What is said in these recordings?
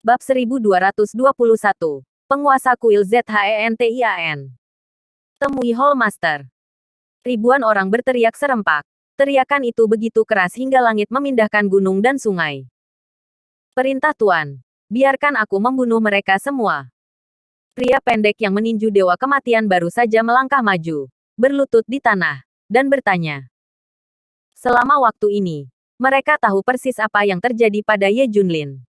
Bab 1221. Penguasa kuil ZHENTIAN. Temui Hall Master. Ribuan orang berteriak serempak. Teriakan itu begitu keras hingga langit memindahkan gunung dan sungai. Perintah Tuan. Biarkan aku membunuh mereka semua. Pria pendek yang meninju Dewa Kematian baru saja melangkah maju, berlutut di tanah, dan bertanya. Selama waktu ini, mereka tahu persis apa yang terjadi pada Ye Junlin.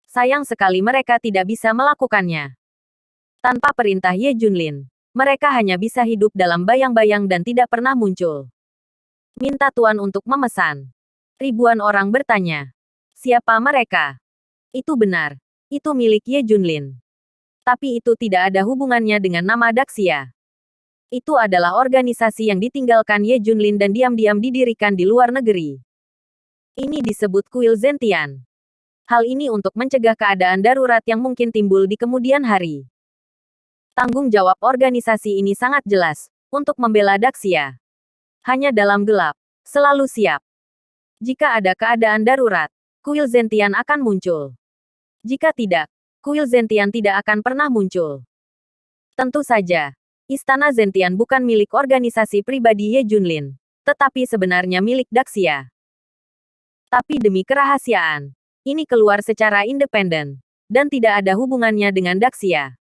Sayang sekali mereka tidak bisa melakukannya. Tanpa perintah Ye Junlin, mereka hanya bisa hidup dalam bayang-bayang dan tidak pernah muncul. Minta Tuan untuk memesan. Ribuan orang bertanya. Siapa mereka? Itu benar. Itu milik Ye Junlin. Tapi itu tidak ada hubungannya dengan nama Daxia. Itu adalah organisasi yang ditinggalkan Ye Junlin dan diam-diam didirikan di luar negeri. Ini disebut kuil Zentian. Hal ini untuk mencegah keadaan darurat yang mungkin timbul di kemudian hari. Tanggung jawab organisasi ini sangat jelas, untuk membela Daxia. Hanya dalam gelap, selalu siap. Jika ada keadaan darurat, kuil Zentian akan muncul. Jika tidak, kuil Zentian tidak akan pernah muncul. Tentu saja, Istana Zentian bukan milik organisasi pribadi Ye Junlin, tetapi sebenarnya milik Daxia. Tapi demi kerahasiaan, ini keluar secara independen, dan tidak ada hubungannya dengan Daxia.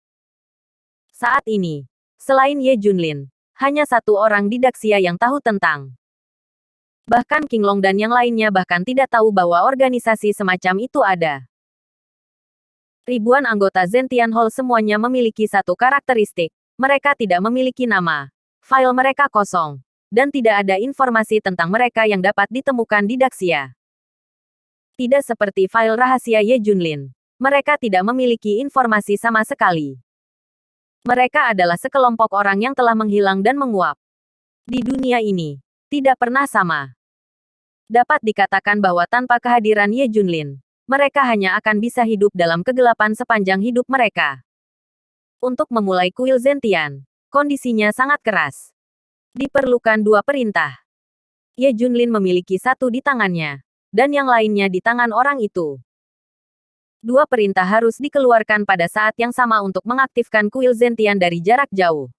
Saat ini, selain Ye Junlin, hanya satu orang di Daxia yang tahu tentang. Bahkan Qinglong dan yang lainnya bahkan tidak tahu bahwa organisasi semacam itu ada. Ribuan anggota Zentian Hall semuanya memiliki satu karakteristik. Mereka tidak memiliki nama. File mereka kosong. Dan tidak ada informasi tentang mereka yang dapat ditemukan di Daxia. Tidak seperti file rahasia Ye Junlin. Mereka tidak memiliki informasi sama sekali. Mereka adalah sekelompok orang yang telah menghilang dan menguap. Di dunia ini, tidak pernah sama. Dapat dikatakan bahwa tanpa kehadiran Ye Junlin, mereka hanya akan bisa hidup dalam kegelapan sepanjang hidup mereka. Untuk memulai kuil Zentian, kondisinya sangat keras. Diperlukan dua perintah. Ye Junlin memiliki satu di tangannya, dan yang lainnya di tangan orang itu. Dua perintah harus dikeluarkan pada saat yang sama untuk mengaktifkan kuil Zentian dari jarak jauh.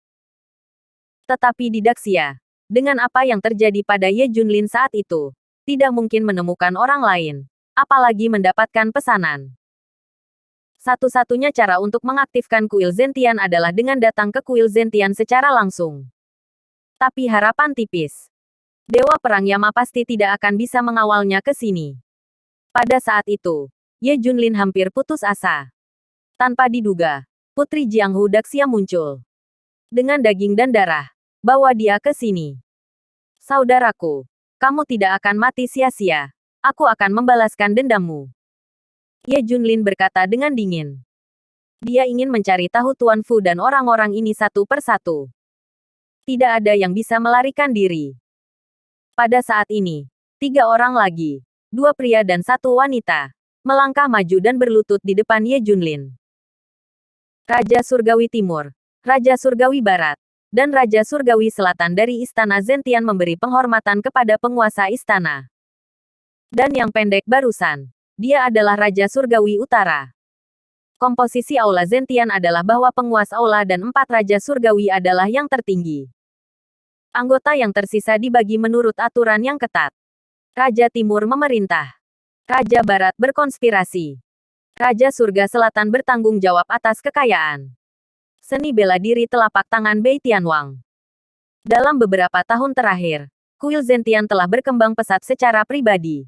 Tetapi di Daxia, dengan apa yang terjadi pada Ye Junlin saat itu, tidak mungkin menemukan orang lain, apalagi mendapatkan pesanan. Satu-satunya cara untuk mengaktifkan kuil Zentian adalah dengan datang ke kuil Zentian secara langsung. Tapi harapan tipis. Dewa Perang Yama pasti tidak akan bisa mengawalnya ke sini. Pada saat itu, Ye Junlin hampir putus asa. Tanpa diduga, Putri Jianghu Daxia muncul. Dengan daging dan darah, bawa dia ke sini. Saudaraku, kamu tidak akan mati sia-sia. Aku akan membalaskan dendammu. Ye Junlin berkata dengan dingin. Dia ingin mencari tahu Tuan Fu dan orang-orang ini satu persatu. Tidak ada yang bisa melarikan diri. Pada saat ini, 3 orang lagi, 2 pria dan 1 wanita, melangkah maju dan berlutut di depan Ye Junlin. Raja Surgawi Timur, Raja Surgawi Barat, dan Raja Surgawi Selatan dari Istana Zentian memberi penghormatan kepada penguasa istana. Dan yang pendek barusan, dia adalah Raja Surgawi Utara. Komposisi Aula Zentian adalah bahwa penguasa Aula dan 4 Raja Surgawi adalah yang tertinggi. Anggota yang tersisa dibagi menurut aturan yang ketat. Raja Timur memerintah. Raja Barat berkonspirasi. Raja Surga Selatan bertanggung jawab atas kekayaan. Seni bela diri telapak tangan Bei Tianwang. Dalam beberapa tahun terakhir, kuil Zentian telah berkembang pesat secara pribadi.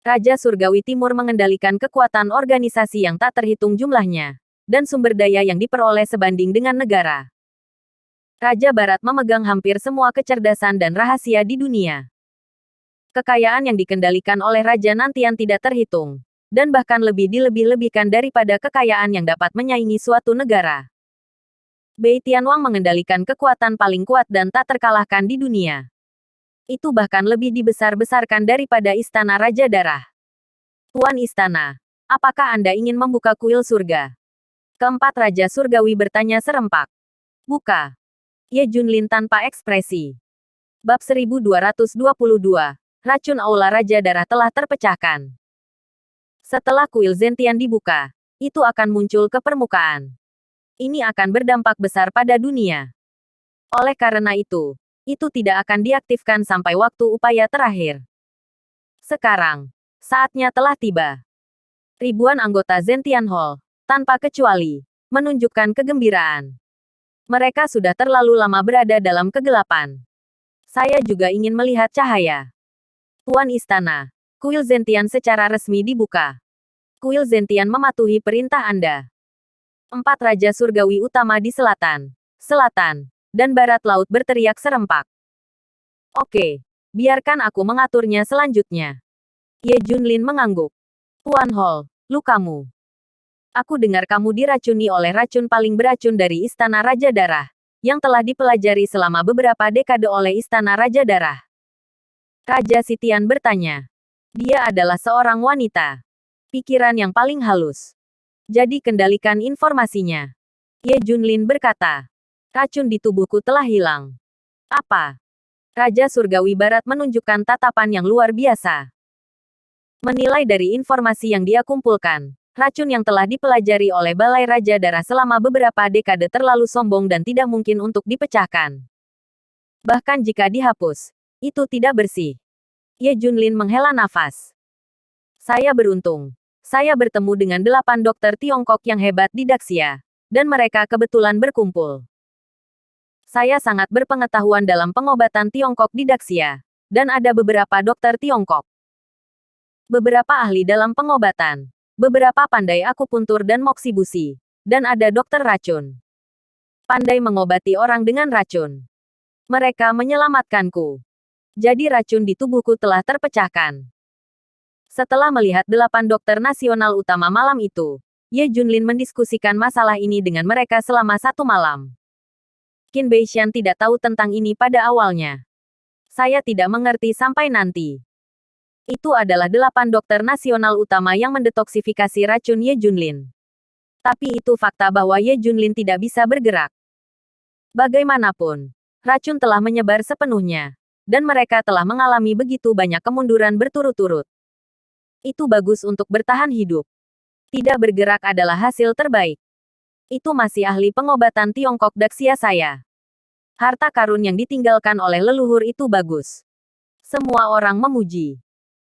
Raja Surgawi Timur mengendalikan kekuatan organisasi yang tak terhitung jumlahnya, dan sumber daya yang diperoleh sebanding dengan negara. Raja Barat memegang hampir semua kecerdasan dan rahasia di dunia. Kekayaan yang dikendalikan oleh Raja Nantian tidak terhitung, dan bahkan lebih dilebih-lebihkan daripada kekayaan yang dapat menyaingi suatu negara. Bei Tianwang mengendalikan kekuatan paling kuat dan tak terkalahkan di dunia. Itu bahkan lebih dibesar-besarkan daripada Istana Raja Darah. Tuan Istana, apakah Anda ingin membuka kuil surga? Keempat Raja Surgawi bertanya serempak. Buka. Ye Junlin tanpa ekspresi. Bab 1222. Racun Aula Raja Darah telah terpecahkan. Setelah kuil Zentian dibuka, itu akan muncul ke permukaan. Ini akan berdampak besar pada dunia. Oleh karena itu tidak akan diaktifkan sampai waktu upaya terakhir. Sekarang, saatnya telah tiba. Ribuan anggota Zentian Hall, tanpa kecuali, menunjukkan kegembiraan. Mereka sudah terlalu lama berada dalam kegelapan. Saya juga ingin melihat cahaya. Tuan Istana, kuil Zentian secara resmi dibuka. Kuil Zentian mematuhi perintah Anda. 4 Raja Surgawi Utama di selatan, dan barat laut berteriak serempak. Oke, biarkan aku mengaturnya selanjutnya. Ye Junlin mengangguk. Tuan Hall, lukamu. Aku dengar kamu diracuni oleh racun paling beracun dari Istana Raja Darah, yang telah dipelajari selama beberapa dekade oleh Istana Raja Darah. Raja Sitian bertanya. Dia adalah seorang wanita. Pikiran yang paling halus. Jadi kendalikan informasinya. Ye Junlin berkata. Racun di tubuhku telah hilang. Apa? Raja Surgawi Barat menunjukkan tatapan yang luar biasa. Menilai dari informasi yang dia kumpulkan, racun yang telah dipelajari oleh Balai Raja Darah selama beberapa dekade terlalu sombong dan tidak mungkin untuk dipecahkan. Bahkan jika dihapus, itu tidak bersih. Ye Junlin menghela nafas. Saya beruntung. Saya bertemu dengan 8 dokter Tiongkok yang hebat di Daxia, dan mereka kebetulan berkumpul. Saya sangat berpengetahuan dalam pengobatan Tiongkok di Daxia, dan ada beberapa dokter Tiongkok. Beberapa ahli dalam pengobatan, beberapa pandai akupuntur dan moksibusi, dan ada dokter racun. Pandai mengobati orang dengan racun. Mereka menyelamatkanku. Jadi racun di tubuhku telah terpecahkan. Setelah melihat 8 dokter nasional utama malam itu, Ye Junlin mendiskusikan masalah ini dengan mereka selama 1 malam. Qin Beishan tidak tahu tentang ini pada awalnya. Saya tidak mengerti sampai nanti. Itu adalah 8 dokter nasional utama yang mendetoksifikasi racun Ye Junlin. Tapi itu fakta bahwa Ye Junlin tidak bisa bergerak. Bagaimanapun, racun telah menyebar sepenuhnya, dan mereka telah mengalami begitu banyak kemunduran berturut-turut. Itu bagus untuk bertahan hidup. Tidak bergerak adalah hasil terbaik. Itu masih ahli pengobatan Tiongkok Daxia saya. Harta karun yang ditinggalkan oleh leluhur itu bagus. Semua orang memuji.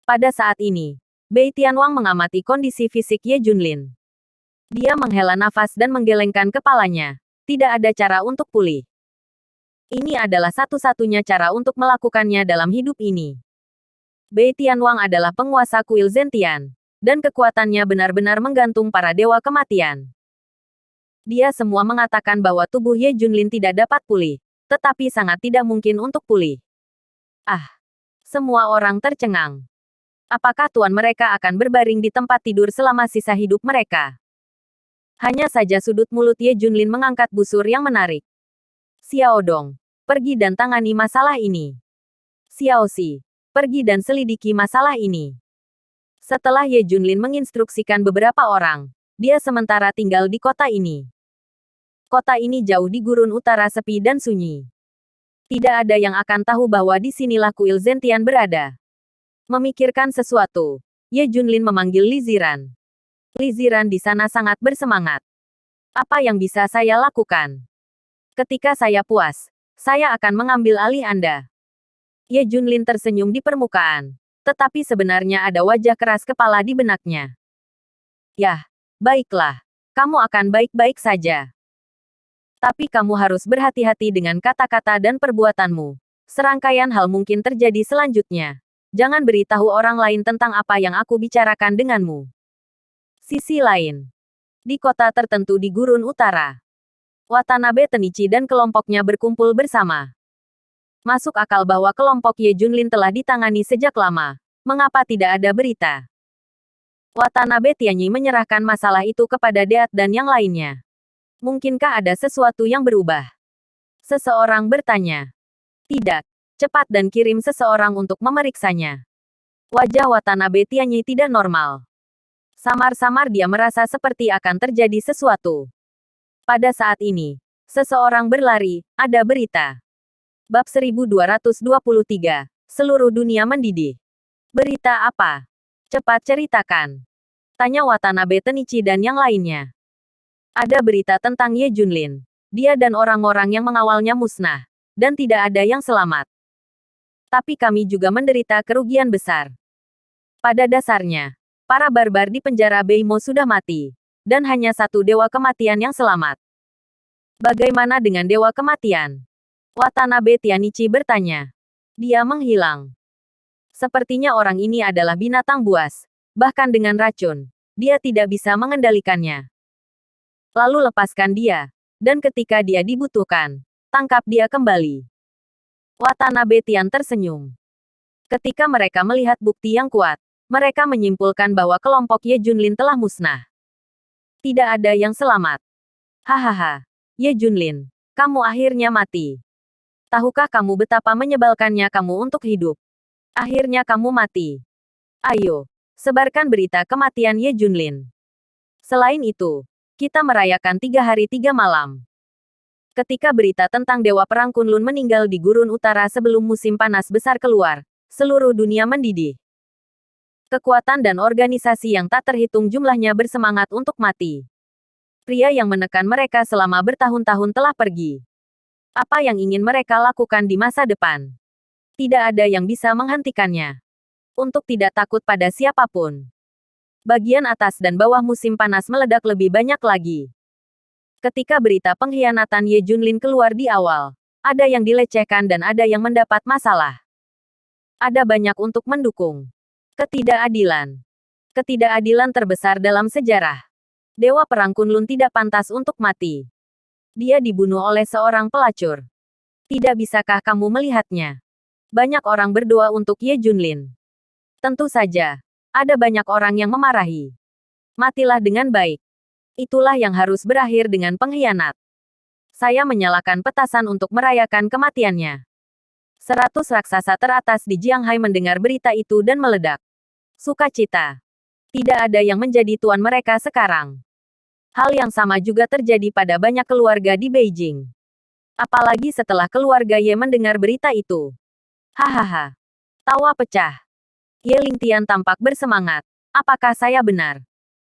Pada saat ini, Bei Tianwang mengamati kondisi fisik Ye Junlin. Dia menghela nafas dan menggelengkan kepalanya. Tidak ada cara untuk pulih. Ini adalah satu-satunya cara untuk melakukannya dalam hidup ini. Bei Tianwang adalah penguasa kuil Zentian, dan kekuatannya benar-benar menggantung para dewa kematian. Dia semua mengatakan bahwa tubuh Ye Junlin tidak dapat pulih, tetapi sangat tidak mungkin untuk pulih. Semua orang tercengang. Apakah tuan mereka akan berbaring di tempat tidur selama sisa hidup mereka? Hanya saja sudut mulut Ye Junlin mengangkat busur yang menarik. Xiao Dong, pergi dan tangani masalah ini. Xiao Xi, pergi dan selidiki masalah ini. Setelah Ye Junlin menginstruksikan beberapa orang, dia sementara tinggal di kota ini. Kota ini jauh di gurun utara sepi dan sunyi. Tidak ada yang akan tahu bahwa di sinilah kuil Zentian berada. Memikirkan sesuatu, Ye Junlin memanggil Li Ziran. Li Ziran di sana sangat bersemangat. Apa yang bisa saya lakukan? Ketika saya puas, saya akan mengambil alih Anda. Ye Junlin tersenyum di permukaan, tetapi sebenarnya ada wajah keras kepala di benaknya. Yah, baiklah. Kamu akan baik-baik saja. Tapi kamu harus berhati-hati dengan kata-kata dan perbuatanmu. Serangkaian hal mungkin terjadi selanjutnya. Jangan beritahu orang lain tentang apa yang aku bicarakan denganmu. Sisi lain. Di kota tertentu di gurun utara, Watanabe Tenichi dan kelompoknya berkumpul bersama. Masuk akal bahwa kelompok Ye Junlin telah ditangani sejak lama. Mengapa tidak ada berita? Watanabe Tianyi menyerahkan masalah itu kepada Deat dan yang lainnya. Mungkinkah ada sesuatu yang berubah? Seseorang bertanya. Tidak. Cepat dan kirim seseorang untuk memeriksanya. Wajah Watanabe Tianyi tidak normal. Samar-samar dia merasa seperti akan terjadi sesuatu. Pada saat ini, seseorang berlari, ada berita. Bab 1223. Seluruh dunia mendidih. Berita apa? Cepat ceritakan. Tanya Watanabe Tenichi dan yang lainnya. Ada berita tentang Ye Junlin. Dia dan orang-orang yang mengawalnya musnah. Dan tidak ada yang selamat. Tapi kami juga menderita kerugian besar. Pada dasarnya, para barbar di penjara Beimo sudah mati. Dan hanya satu dewa kematian yang selamat. Bagaimana dengan dewa kematian? Watanabe Tianichi bertanya. Dia menghilang. Sepertinya orang ini adalah binatang buas. Bahkan dengan racun, dia tidak bisa mengendalikannya. Lalu lepaskan dia. Dan ketika dia dibutuhkan, tangkap dia kembali. Watanabe Tian tersenyum. Ketika mereka melihat bukti yang kuat, mereka menyimpulkan bahwa kelompok Ye Junlin telah musnah. Tidak ada yang selamat. Hahaha. Ye Junlin, kamu akhirnya mati. Tahukah kamu betapa menyebalkannya kamu untuk hidup? Akhirnya kamu mati. Ayo, sebarkan berita kematian Ye Junlin. Selain itu, kita merayakan 3 hari 3 malam. Ketika berita tentang Dewa Perang Kunlun meninggal di Gurun Utara sebelum musim panas besar keluar, seluruh dunia mendidih. Kekuatan dan organisasi yang tak terhitung jumlahnya bersemangat untuk mati. Pria yang menekan mereka selama bertahun-tahun telah pergi. Apa yang ingin mereka lakukan di masa depan? Tidak ada yang bisa menghentikannya. Untuk tidak takut pada siapapun. Bagian atas dan bawah musim panas meledak lebih banyak lagi. Ketika berita pengkhianatan Ye Junlin keluar di awal, ada yang dilecehkan dan ada yang mendapat masalah. Ada banyak untuk mendukung. Ketidakadilan. Ketidakadilan terbesar dalam sejarah. Dewa Perang Kunlun tidak pantas untuk mati. Dia dibunuh oleh seorang pelacur. Tidak bisakah kamu melihatnya? Banyak orang berdoa untuk Ye Junlin. Tentu saja. Ada banyak orang yang memarahi. Matilah dengan baik. Itulah yang harus berakhir dengan pengkhianat. Saya menyalakan petasan untuk merayakan kematiannya. 100 raksasa teratas di Jianghai mendengar berita itu dan meledak. Sukacita. Tidak ada yang menjadi tuan mereka sekarang. Hal yang sama juga terjadi pada banyak keluarga di Beijing. Apalagi setelah keluarga Ye mendengar berita itu. Hahaha. Tawa pecah. Ye Lingtian tampak bersemangat. Apakah saya benar?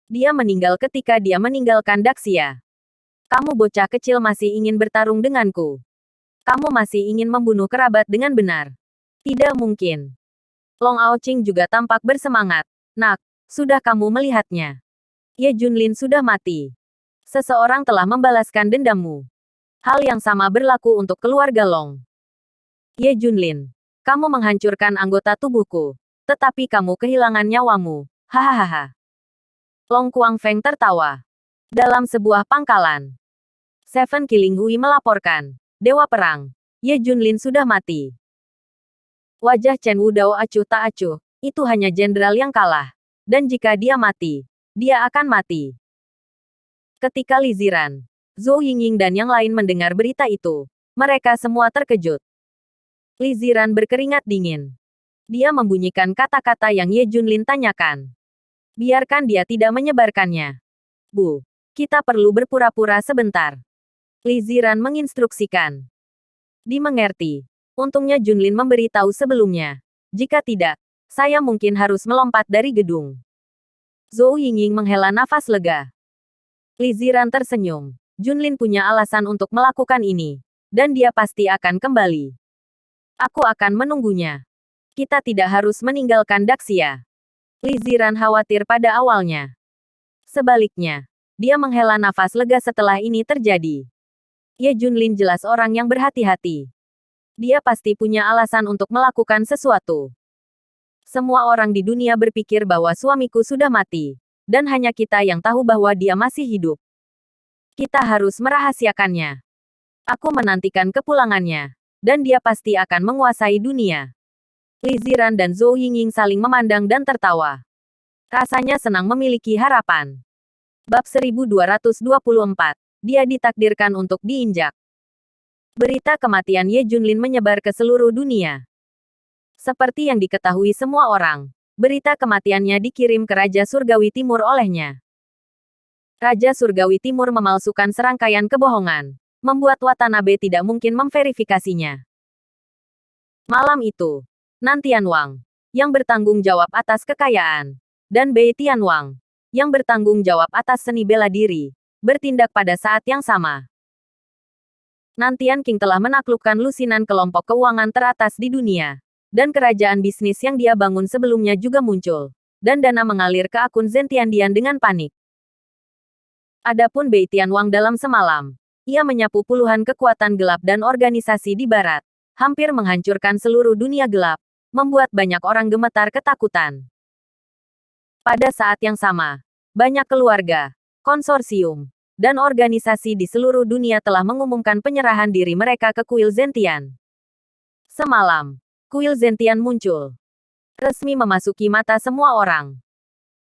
Dia meninggal ketika dia meninggalkan Daxia. Kamu bocah kecil masih ingin bertarung denganku. Kamu masih ingin membunuh kerabat dengan benar. Tidak mungkin. Long Aoqing juga tampak bersemangat. Nak, sudah kamu melihatnya. Ye Junlin sudah mati. Seseorang telah membalaskan dendammu. Hal yang sama berlaku untuk keluarga Long. Ye Junlin, kamu menghancurkan anggota tubuhku. Tetapi kamu kehilangan nyawamu. Hahaha. Long Kuangfeng tertawa. Dalam sebuah pangkalan. Seven Killing Hui melaporkan. Dewa Perang. Ye Junlin sudah mati. Wajah Chen Wudao acuh tak acuh. Itu hanya jenderal yang kalah. Dan jika dia mati, dia akan mati. Ketika Li Ziran, Zhou Yingying dan yang lain mendengar berita itu, mereka semua terkejut. Li Ziran berkeringat dingin. Dia membunyikan kata-kata yang Ye Junlin tanyakan. Biarkan dia tidak menyebarkannya. Bu, kita perlu berpura-pura sebentar. Li Ziran menginstruksikan. Dimengerti. Untungnya Junlin memberitahu sebelumnya. Jika tidak, saya mungkin harus melompat dari gedung. Zhou Yingying menghela nafas lega. Li Ziran tersenyum. Junlin punya alasan untuk melakukan ini. Dan dia pasti akan kembali. Aku akan menunggunya. Kita tidak harus meninggalkan Daxia. Li Ziran khawatir pada awalnya. Sebaliknya, dia menghela nafas lega setelah ini terjadi. Ye Junlin jelas orang yang berhati-hati. Dia pasti punya alasan untuk melakukan sesuatu. Semua orang di dunia berpikir bahwa suamiku sudah mati. Dan hanya kita yang tahu bahwa dia masih hidup. Kita harus merahasiakannya. Aku menantikan kepulangannya. Dan dia pasti akan menguasai dunia. Li Ziran dan Zhou Yingying saling memandang dan tertawa. Rasanya senang memiliki harapan. Bab 1224. Dia ditakdirkan untuk diinjak. Berita kematian Ye Junlin menyebar ke seluruh dunia. Seperti yang diketahui semua orang, berita kematiannya dikirim ke Raja Surgawi Timur olehnya. Raja Surgawi Timur memalsukan serangkaian kebohongan, membuat Watanabe tidak mungkin memverifikasinya. Malam itu, Nan Tianwang, yang bertanggung jawab atas kekayaan, dan Bei Tianwang, yang bertanggung jawab atas seni bela diri, bertindak pada saat yang sama. Nantian King telah menaklukkan lusinan kelompok keuangan teratas di dunia. Dan kerajaan bisnis yang dia bangun sebelumnya juga muncul. Dan dana mengalir ke akun Zentiandian dengan panik. Adapun Bei Tianwang dalam semalam, ia menyapu puluhan kekuatan gelap dan organisasi di barat. Hampir menghancurkan seluruh dunia gelap. Membuat banyak orang gemetar ketakutan. Pada saat yang sama, banyak keluarga, konsorsium, dan organisasi di seluruh dunia telah mengumumkan penyerahan diri mereka ke kuil Zentian. Semalam, kuil Zentian muncul. Resmi memasuki mata semua orang.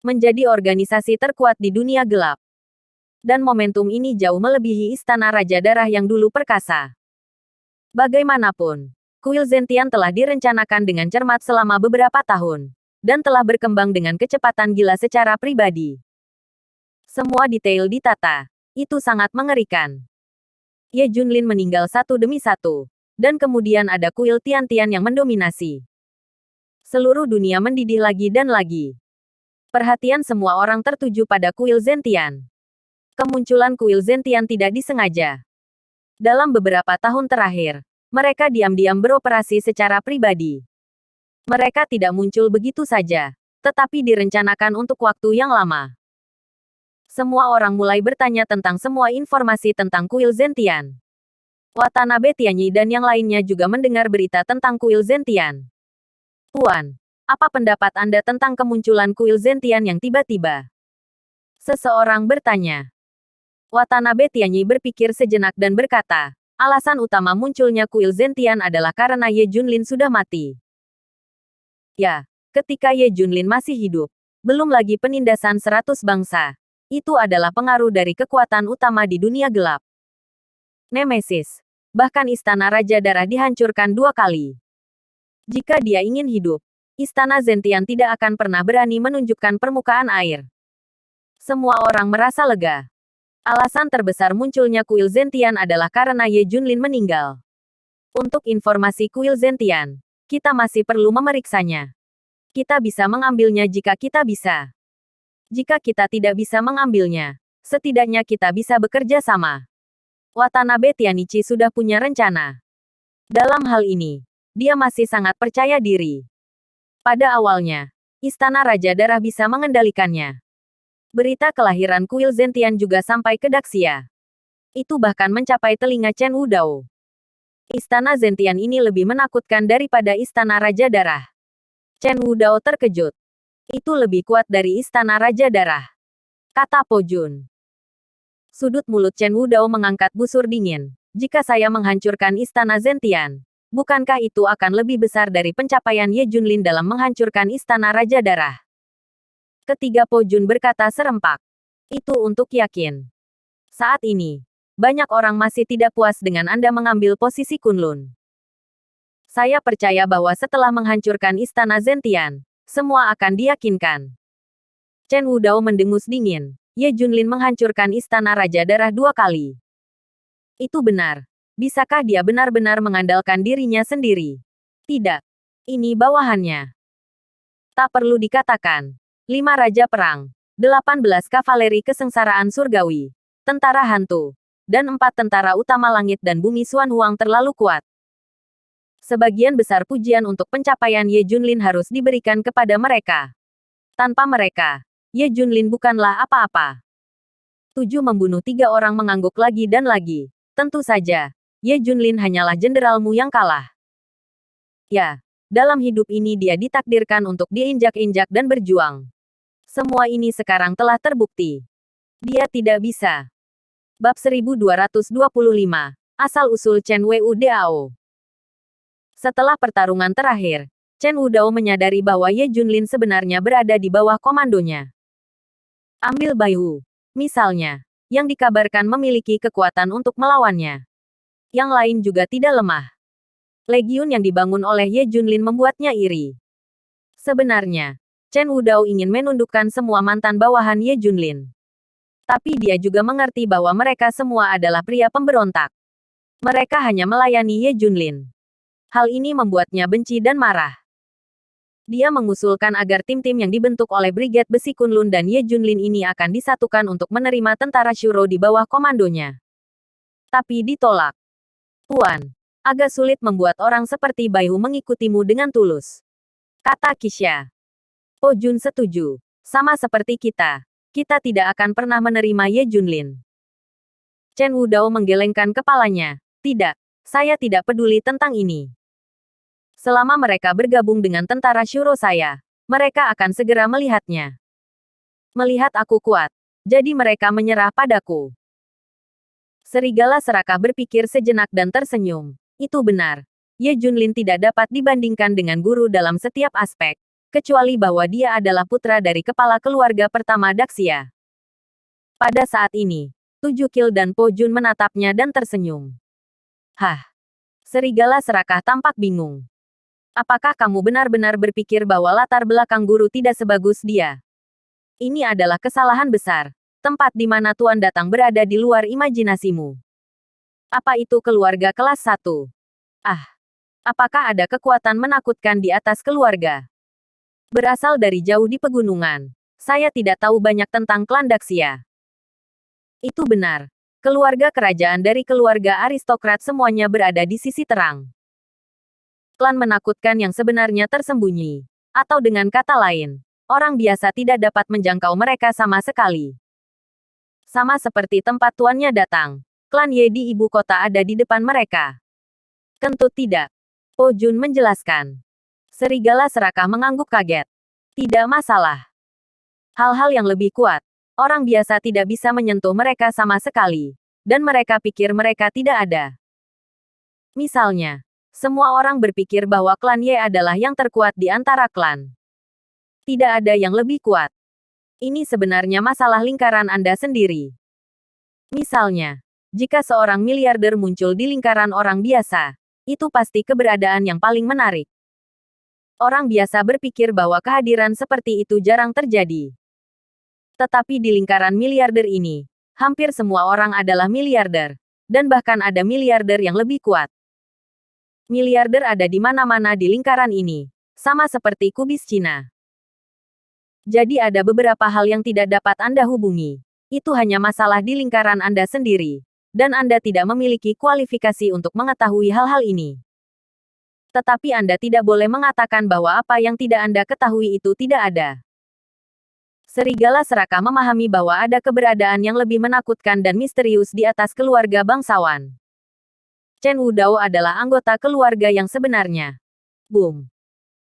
Menjadi organisasi terkuat di dunia gelap. Dan momentum ini jauh melebihi Istana Raja Darah yang dulu perkasa. Bagaimanapun, kuil Zentian telah direncanakan dengan cermat selama beberapa tahun. Dan telah berkembang dengan kecepatan gila secara pribadi. Semua detail ditata. Itu sangat mengerikan. Ye Junlin meninggal satu demi satu. Dan kemudian ada kuil Tiantian yang mendominasi. Seluruh dunia mendidih lagi dan lagi. Perhatian semua orang tertuju pada kuil Zentian. Kemunculan kuil Zentian tidak disengaja. Dalam beberapa tahun terakhir, mereka diam-diam beroperasi secara pribadi. Mereka tidak muncul begitu saja, tetapi direncanakan untuk waktu yang lama. Semua orang mulai bertanya tentang semua informasi tentang kuil Zentian. Watanabe Tianyi dan yang lainnya juga mendengar berita tentang kuil Zentian. Puan, apa pendapat Anda tentang kemunculan kuil Zentian yang tiba-tiba? Seseorang bertanya. Watanabe Tianyi berpikir sejenak dan berkata, alasan utama munculnya kuil Zentian adalah karena Ye Junlin sudah mati. Ya, ketika Ye Junlin masih hidup, belum lagi penindasan 100 bangsa. Itu adalah pengaruh dari kekuatan utama di dunia gelap. Nemesis. Bahkan Istana Raja Darah dihancurkan 2 kali. Jika dia ingin hidup, Istana Zentian tidak akan pernah berani menunjukkan permukaan air. Semua orang merasa lega. Alasan terbesar munculnya kuil Zentian adalah karena Ye Junlin meninggal. Untuk informasi kuil Zentian, kita masih perlu memeriksanya. Kita bisa mengambilnya jika kita bisa. Jika kita tidak bisa mengambilnya, setidaknya kita bisa bekerja sama. Watanabe Tianichi sudah punya rencana. Dalam hal ini, dia masih sangat percaya diri. Pada awalnya, Istana Raja Darah bisa mengendalikannya. Berita kelahiran kuil Zentian juga sampai ke Daxia. Itu bahkan mencapai telinga Chen Wudao. Istana Zentian ini lebih menakutkan daripada Istana Raja Darah. Chen Wudao terkejut. Itu lebih kuat dari Istana Raja Darah, kata Po Jun. Sudut mulut Chen Wudao mengangkat busur dingin. Jika saya menghancurkan Istana Zentian, bukankah itu akan lebih besar dari pencapaian Ye Junlin dalam menghancurkan Istana Raja Darah? Ketiga Po Jun berkata serempak. Itu untuk yakin. Saat ini, banyak orang masih tidak puas dengan Anda mengambil posisi Kunlun. Saya percaya bahwa setelah menghancurkan Istana Zentian, semua akan diyakinkan. Chen Wudao mendengus dingin. Ye Junlin menghancurkan Istana Raja Darah 2 kali. Itu benar. Bisakah dia benar-benar mengandalkan dirinya sendiri? Tidak. Ini bawahannya. Tak perlu dikatakan. 5 Raja Perang, 18 Kavaleri Kesengsaraan Surgawi, Tentara Hantu, dan 4 tentara utama langit dan bumi Xuan Huang terlalu kuat. Sebagian besar pujian untuk pencapaian Ye Junlin harus diberikan kepada mereka. Tanpa mereka, Ye Junlin bukanlah apa-apa. 7 membunuh 3 orang mengangguk lagi dan lagi. Tentu saja, Ye Junlin hanyalah jenderalmu yang kalah. Ya, dalam hidup ini dia ditakdirkan untuk diinjak-injak dan berjuang. Semua ini sekarang telah terbukti. Dia tidak bisa. Bab 1225. Asal-usul Chen Wu Dao. Setelah pertarungan terakhir, Chen Wudao menyadari bahwa Ye Junlin sebenarnya berada di bawah komandonya. Ambil Bai Wu, misalnya, yang dikabarkan memiliki kekuatan untuk melawannya. Yang lain juga tidak lemah. Legiun yang dibangun oleh Ye Junlin membuatnya iri. Sebenarnya, Chen Wudao ingin menundukkan semua mantan bawahan Ye Junlin. Tapi dia juga mengerti bahwa mereka semua adalah pria pemberontak. Mereka hanya melayani Ye Junlin. Hal ini membuatnya benci dan marah. Dia mengusulkan agar tim-tim yang dibentuk oleh Brigade Besi Kunlun dan Ye Junlin ini akan disatukan untuk menerima tentara Shuro di bawah komandonya. Tapi ditolak. Tuan, agak sulit membuat orang seperti Bai Hu mengikutimu dengan tulus, kata Kisha. Po Jun setuju. Sama seperti kita. Kita tidak akan pernah menerima Ye Junlin. Chen Wudao menggelengkan kepalanya. Tidak. Saya tidak peduli tentang ini. Selama mereka bergabung dengan tentara Shuro saya, mereka akan segera melihatnya. Melihat aku kuat. Jadi mereka menyerah padaku. Serigala serakah berpikir sejenak dan tersenyum. Itu benar. Ye Junlin tidak dapat dibandingkan dengan guru dalam setiap aspek. Kecuali bahwa dia adalah putra dari kepala keluarga pertama Daxia. Pada saat ini, Kil dan Po Jun menatapnya dan tersenyum. Hah? Serigala serakah tampak bingung. Apakah kamu benar-benar berpikir bahwa latar belakang guru tidak sebagus dia? Ini adalah kesalahan besar. Tempat di mana Tuan datang berada di luar imajinasimu. Apa itu keluarga kelas 1? Ah, apakah ada kekuatan menakutkan di atas keluarga? Berasal dari jauh di pegunungan. Saya tidak tahu banyak tentang klan Daxia. Itu benar. Keluarga kerajaan dari keluarga aristokrat semuanya berada di sisi terang. Klan menakutkan yang sebenarnya tersembunyi. Atau dengan kata lain, orang biasa tidak dapat menjangkau mereka sama sekali. Sama seperti tempat tuannya datang, klan Ye di ibu kota ada di depan mereka. Kentut tidak. Po Jun menjelaskan. Serigala serakah mengangguk kaget. Tidak masalah. Hal-hal yang lebih kuat, orang biasa tidak bisa menyentuh mereka sama sekali. Dan mereka pikir mereka tidak ada. Misalnya, semua orang berpikir bahwa klan Ye adalah yang terkuat di antara klan. Tidak ada yang lebih kuat. Ini sebenarnya masalah lingkaran Anda sendiri. Misalnya, jika seorang miliarder muncul di lingkaran orang biasa, itu pasti keberadaan yang paling menarik. Orang biasa berpikir bahwa kehadiran seperti itu jarang terjadi. Tetapi di lingkaran miliarder ini, hampir semua orang adalah miliarder. Dan bahkan ada miliarder yang lebih kuat. Miliarder ada di mana-mana di lingkaran ini. Sama seperti kubis Cina. Jadi ada beberapa hal yang tidak dapat Anda hubungi. Itu hanya masalah di lingkaran Anda sendiri. Dan Anda tidak memiliki kualifikasi untuk mengetahui hal-hal ini. Tetapi Anda tidak boleh mengatakan bahwa apa yang tidak Anda ketahui itu tidak ada. Serigala serakah memahami bahwa ada keberadaan yang lebih menakutkan dan misterius di atas keluarga bangsawan. Chen Wudao adalah anggota keluarga yang sebenarnya. Boom.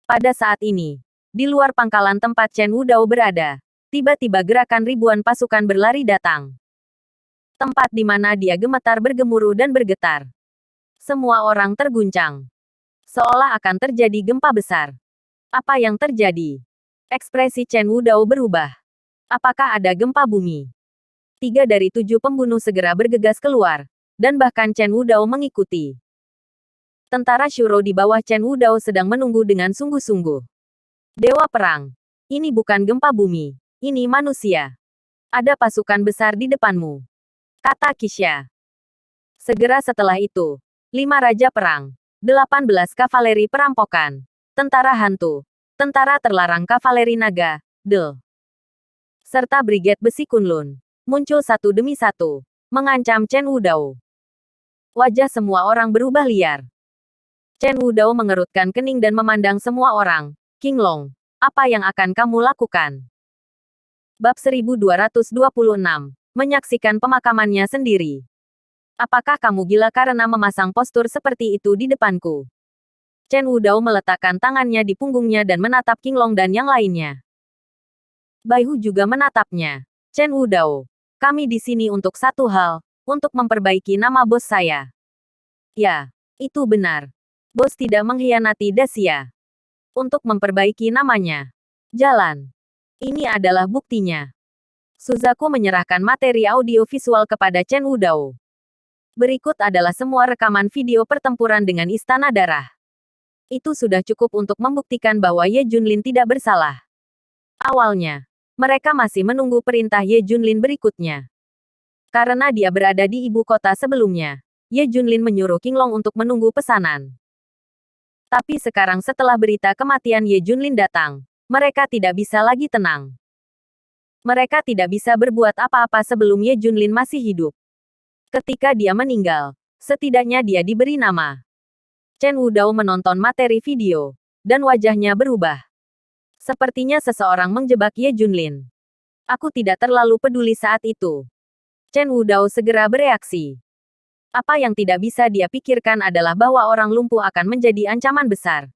Pada saat ini, di luar pangkalan tempat Chen Wudao berada, tiba-tiba gerakan ribuan pasukan berlari datang. Tempat di mana dia gemetar bergemuruh dan bergetar. Semua orang terguncang. Seolah akan terjadi gempa besar. Apa yang terjadi? Ekspresi Chen Wudao berubah. Apakah ada gempa bumi? 3 dari 7 pembunuh segera bergegas keluar. Dan bahkan Chen Wudao mengikuti. Tentara Shuro di bawah Chen Wudao sedang menunggu dengan sungguh-sungguh. Dewa perang. Ini bukan gempa bumi. Ini manusia. Ada pasukan besar di depanmu, kata Kisha. Segera setelah itu, 5 raja perang, 18 kavaleri perampokan, tentara hantu, tentara terlarang kavaleri naga, serta Brigade Besi Kunlun, muncul satu demi satu, mengancam Chen Wudao. Wajah semua orang berubah liar. Chen Wudao mengerutkan kening dan memandang semua orang. King Long, apa yang akan kamu lakukan? Bab 1226. Menyaksikan pemakamannya sendiri. Apakah kamu gila karena memasang postur seperti itu di depanku? Chen Wudao meletakkan tangannya di punggungnya dan menatap King Long dan yang lainnya. Bai Hu juga menatapnya. Chen Wudao, kami di sini untuk satu hal, untuk memperbaiki nama bos saya. Ya, itu benar. Bos tidak mengkhianati Daxia. Untuk memperbaiki namanya. Jalan. Ini adalah buktinya. Suzaku menyerahkan materi audio visual kepada Chen Wudao. Berikut adalah semua rekaman video pertempuran dengan Istana Darah. Itu sudah cukup untuk membuktikan bahwa Ye Junlin tidak bersalah. Awalnya, mereka masih menunggu perintah Ye Junlin berikutnya. Karena dia berada di ibu kota sebelumnya, Ye Junlin menyuruh King Long untuk menunggu pesanan. Tapi sekarang setelah berita kematian Ye Junlin datang, mereka tidak bisa lagi tenang. Mereka tidak bisa berbuat apa-apa sebelum Ye Junlin masih hidup. Ketika dia meninggal, setidaknya dia diberi nama. Chen Wudao menonton materi video, dan wajahnya berubah. Sepertinya seseorang menjebak Ye Junlin. Aku tidak terlalu peduli saat itu. Chen Wudao segera bereaksi. Apa yang tidak bisa dia pikirkan adalah bahwa orang lumpuh akan menjadi ancaman besar.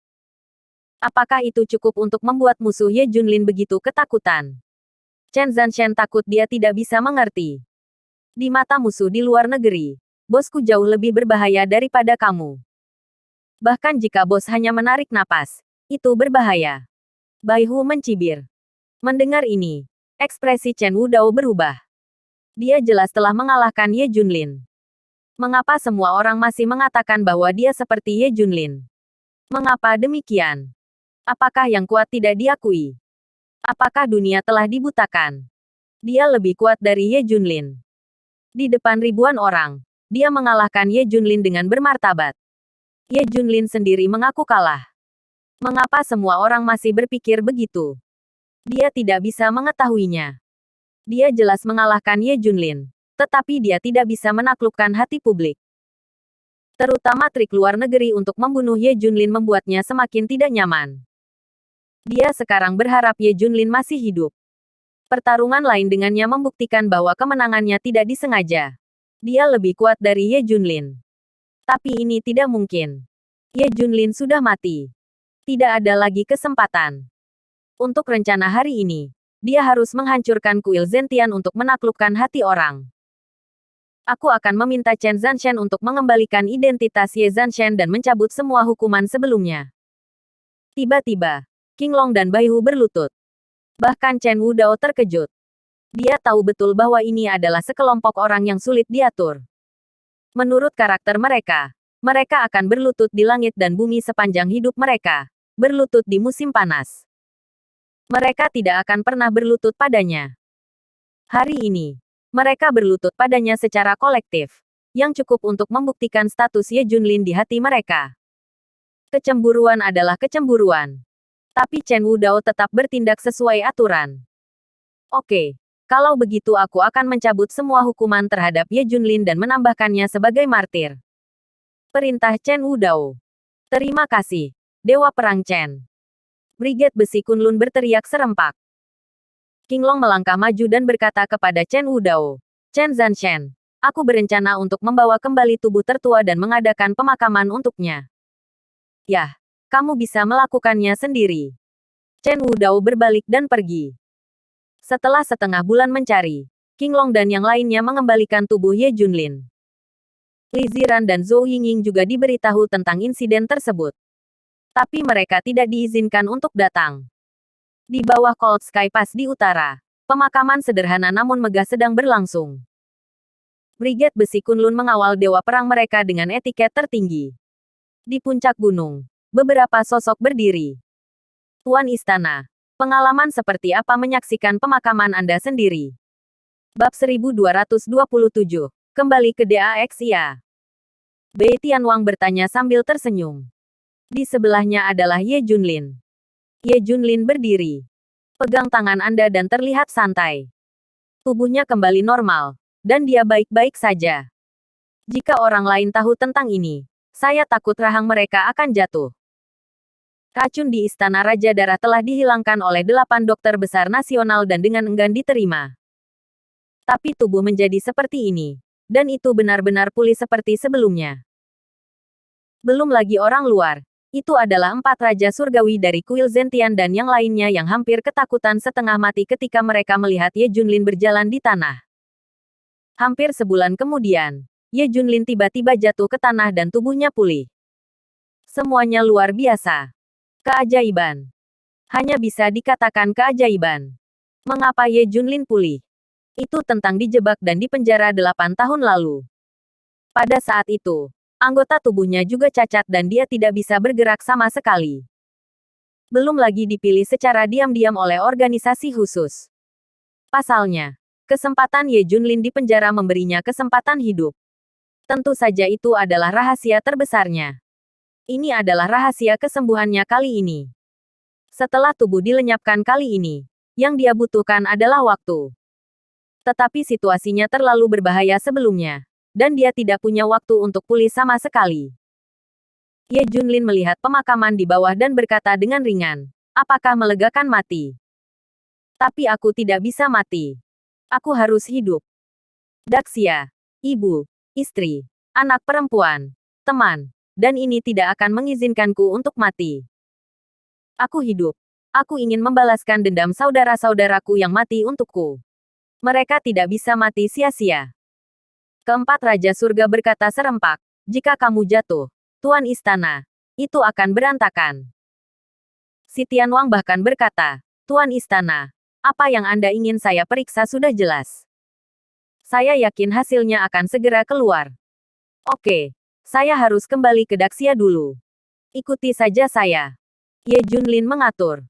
Apakah itu cukup untuk membuat musuh Ye Junlin begitu ketakutan? Chen Zanshen takut dia tidak bisa mengerti. Di mata musuh di luar negeri, bosku jauh lebih berbahaya daripada kamu. Bahkan jika bos hanya menarik napas, itu berbahaya. Bai Hu mencibir. Mendengar ini, ekspresi Chen Wudao berubah. Dia jelas telah mengalahkan Ye Junlin. Mengapa semua orang masih mengatakan bahwa dia seperti Ye Junlin? Mengapa demikian? Apakah yang kuat tidak diakui? Apakah dunia telah dibutakan? Dia lebih kuat dari Ye Junlin. Di depan ribuan orang, dia mengalahkan Ye Junlin dengan bermartabat. Ye Junlin sendiri mengaku kalah. Mengapa semua orang masih berpikir begitu? Dia tidak bisa mengetahuinya. Dia jelas mengalahkan Ye Junlin, tetapi dia tidak bisa menaklukkan hati publik. Terutama trik luar negeri untuk membunuh Ye Junlin membuatnya semakin tidak nyaman. Dia sekarang berharap Ye Junlin masih hidup. Pertarungan lain dengannya membuktikan bahwa kemenangannya tidak disengaja. Dia lebih kuat dari Ye Junlin. Tapi ini tidak mungkin. Ye Junlin sudah mati. Tidak ada lagi kesempatan. Untuk rencana hari ini, dia harus menghancurkan kuil Zentian untuk menaklukkan hati orang. Aku akan meminta Chen Zanshen untuk mengembalikan identitas Ye Zanshen dan mencabut semua hukuman sebelumnya. Tiba-tiba, Qinglong dan Bai Hu berlutut. Bahkan Chen Wudao terkejut. Dia tahu betul bahwa ini adalah sekelompok orang yang sulit diatur. Menurut karakter mereka, mereka akan berlutut di langit dan bumi sepanjang hidup mereka, berlutut di musim panas. Mereka tidak akan pernah berlutut padanya. Hari ini, mereka berlutut padanya secara kolektif, yang cukup untuk membuktikan status Ye Junlin di hati mereka. Kecemburuan adalah kecemburuan. Tapi Chen Wudao tetap bertindak sesuai aturan. Oke, kalau begitu aku akan mencabut semua hukuman terhadap Ye Junlin dan menambahkannya sebagai martir. Perintah Chen Wudao. Terima kasih, Dewa Perang Chen. Brigade Besi Kunlun berteriak serempak. Qinglong melangkah maju dan berkata kepada Chen Wudao, Chen Zanshen, aku berencana untuk membawa kembali tubuh tertua dan mengadakan pemakaman untuknya. Yah. Kamu bisa melakukannya sendiri. Chen Wudao berbalik dan pergi. Setelah setengah bulan mencari, Qinglong dan yang lainnya mengembalikan tubuh Ye Junlin. Li Ziran dan Zhou Yingying juga diberitahu tentang insiden tersebut. Tapi mereka tidak diizinkan untuk datang. Di bawah Cold Sky Pass di utara, pemakaman sederhana namun megah sedang berlangsung. Brigade Besi Kunlun mengawal dewa perang mereka dengan etiket tertinggi. Di puncak gunung, beberapa sosok berdiri. Tuan Istana, pengalaman seperti apa menyaksikan pemakaman Anda sendiri? Bab 1227, kembali ke DAXIA. Bei Tianwang bertanya sambil tersenyum. Di sebelahnya adalah Ye Junlin. Ye Junlin berdiri. Pegang tangan Anda dan terlihat santai. Tubuhnya kembali normal, dan dia baik-baik saja. Jika orang lain tahu tentang ini, saya takut rahang mereka akan jatuh. Racun di Istana Raja Darah telah dihilangkan oleh 8 dokter besar nasional dan dengan enggan diterima. Tapi tubuh menjadi seperti ini, dan itu benar-benar pulih seperti sebelumnya. Belum lagi orang luar, itu adalah 4 Raja Surgawi dari kuil Zentian dan yang lainnya yang hampir ketakutan setengah mati ketika mereka melihat Ye Junlin berjalan di tanah. Hampir sebulan kemudian, Ye Junlin tiba-tiba jatuh ke tanah dan tubuhnya pulih. Semuanya luar biasa. Keajaiban. Hanya bisa dikatakan keajaiban. Mengapa Ye Junlin pulih? Itu tentang dijebak dan dipenjara 8 tahun lalu. Pada saat itu, anggota tubuhnya juga cacat dan dia tidak bisa bergerak sama sekali. Belum lagi dipilih secara diam-diam oleh organisasi khusus. Pasalnya, kesempatan Ye Junlin dipenjara memberinya kesempatan hidup. Tentu saja itu adalah rahasia terbesarnya. Ini adalah rahasia kesembuhannya kali ini. Setelah tubuh dilenyapkan kali ini, yang dia butuhkan adalah waktu. Tetapi situasinya terlalu berbahaya sebelumnya, dan dia tidak punya waktu untuk pulih sama sekali. Ye Junlin melihat pemakaman di bawah dan berkata dengan ringan, apakah melegakan mati? Tapi aku tidak bisa mati. Aku harus hidup. Daxia, ibu, istri, anak perempuan, teman, dan ini tidak akan mengizinkanku untuk mati. Aku hidup. Aku ingin membalaskan dendam saudara-saudaraku yang mati untukku. Mereka tidak bisa mati sia-sia. Keempat Raja Surga berkata serempak, jika kamu jatuh, Tuan Istana, itu akan berantakan. Si Tianwang bahkan berkata, Tuan Istana, apa yang Anda ingin saya periksa sudah jelas. Saya yakin hasilnya akan segera keluar. Oke, saya harus kembali ke Daxia dulu. Ikuti saja saya. Ye Junlin mengatur.